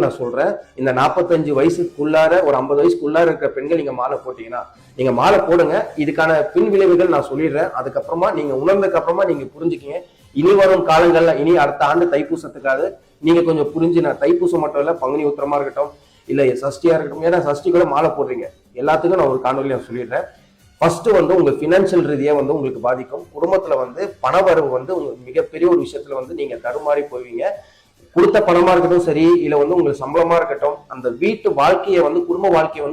நான் சொல்றேன், இந்த 45 வயசுக்குள்ளார ஒரு 50 வயசுக்குள்ளார இருக்கிற பெண்கள் நீங்க மாலை போட்டீங்கன்னா, நீங்க மாலை போடுங்க. இதுக்கான பின் விளைவுகள் நான் சொல்லிடுறேன். அதுக்கப்புறமா நீங்க உணர்ந்ததுக்கு அப்புறமா நீங்க புரிஞ்சுக்கீங்க. இனி வரும் காலங்கள்ல இனி அடுத்த ஆண்டு தைப்பூசத்துக்காக நீங்க கொஞ்சம் புரிஞ்சு, நான் தைப்பூசம் மட்டும் இல்ல, பங்குனி உத்திரமா இருக்கட்டும், இல்ல சஷ்டியா இருக்கட்டும், ஏன்னா சஷ்டி கூட மாலை போடுறீங்க. எல்லாத்துக்கும் நான் ஒரு காணொலி நான் சொல்லிடுறேன். ஃபர்ஸ்ட் உங்க பினான்சியல் ரீதியா உங்களுக்கு பாதிக்கும். குடும்பத்துல பணவரவு உங்களுக்கு மிகப்பெரிய ஒரு விஷயத்துல நீங்க தடுமாறி போவீங்க. கொடுத்த பணமா இருக்கட்டும் சரி, இல்ல உங்களுக்கு சம்பளமா இருக்கட்டும், அந்த வீட்டு வாழ்க்கையை குடும்ப வாழ்க்கையை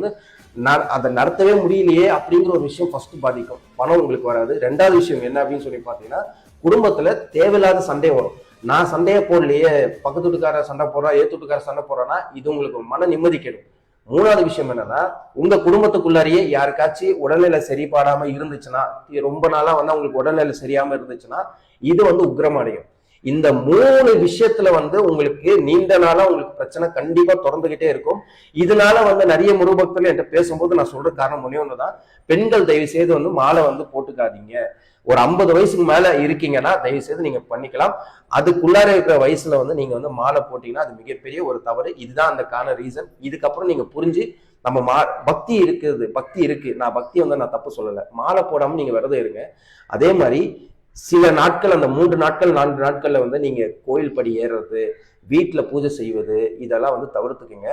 அதை நடத்தவே முடியலையே அப்படிங்கிற ஒரு விஷயம் ஃபர்ஸ்ட் பாதிக்கும். பணம் உங்களுக்கு வராது. ரெண்டாவது விஷயம் என்ன அப்படின்னு சொல்லி பாத்தீங்கன்னா, குடும்பத்துல தேவையில்லாத சண்டை வரும். நான் சண்டையே போடலையே, பக்கத்து வீட்டுக்கார சண்டை போடுறா, ஏத்துட்டுக்கார சண்டை போடுறான்னா இது உங்களுக்கு மன நிம்மதி கெடும். மூணாவது விஷயம் என்னன்னா, உங்க குடும்பத்துக்குள்ளாரியே யாருக்காச்சும் உடல்நிலை சரிபாடாம இருந்துச்சுன்னா, ரொம்ப நாளா அவங்களுக்கு உடல்நிலை சரியாம இருந்துச்சுன்னா, இது உக்கிரமடையும். இந்த 3 விஷயத்துல உங்களுக்கு நீண்ட நாளா உங்களுக்கு பிரச்சனை கண்டிப்பா தொடர்ந்துகிட்டே இருக்கும். இதனால நிறைய முருபக்தர்கள் என்கிட்ட பேசும்போது நான் சொல்ற காரணம் ஒண்ணே ஒண்ணுதான், பெண்கள் தயவு செய்து மாலை போட்டுக்காதீங்க. ஒரு 50 வயசுக்கு மேல இருக்கீங்கன்னா தயவு செய்து நீங்க பண்ணிக்கலாம். அதுக்குள்ளார இருக்கிற வயசுல நீங்க மாலை போட்டீங்கன்னா அது மிகப்பெரிய ஒரு தவறு. இதுதான் அதுக்கான ரீசன். இதுக்கப்புறம் நீங்க புரிஞ்சு நம்ம பக்தி இருக்குது, பக்தி இருக்கு, நான் பக்தி நான் தப்பு சொல்லல. மாலை போடாம நீங்க விரதம் இருங்க. அதே மாதிரி சில நாட்கள், அந்த 3 நாட்கள் 4 நாட்கள்ல நீங்க கோயில் படி ஏறுறது, வீட்டுல பூஜை செய்வது, இதெல்லாம் தவிர்த்துக்குங்க.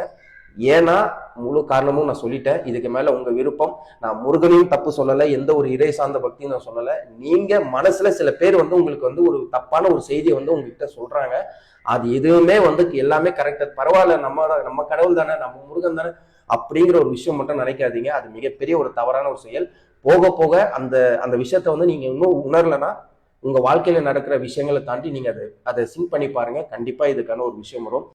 ஏன்னா முழு காரணமும் நான் சொல்லிட்டேன். இதுக்கு மேல உங்க விருப்பம். நான் முருகனையும் தப்பு சொல்லல, எந்த ஒரு இறை சார்ந்த பக்தியும் நான் சொல்லல. நீங்க மனசுல சில பேர் உங்களுக்கு ஒரு தப்பான ஒரு செய்தியை உங்ககிட்ட சொல்றாங்க. அது எதுவுமே எல்லாமே கரெக்டா, பரவாயில்ல, நம்ம கடவுள் தானே, நம்ம முருகன் தானே அப்படிங்கிற ஒரு விஷயம் மட்டும் நினைக்காதீங்க. அது மிகப்பெரிய ஒரு தவறான ஒரு செயல். போக போக அந்த அந்த விஷயத்த நீங்க இன்னும் உணரலன்னா, உங்க வாழ்க்கையில நடக்கிற விஷயங்களை தாண்டி நீங்க அதை சிங்க் பண்ணி பாருங்க. கண்டிப்பா இதுக்கான ஒரு விஷயம் வரும்.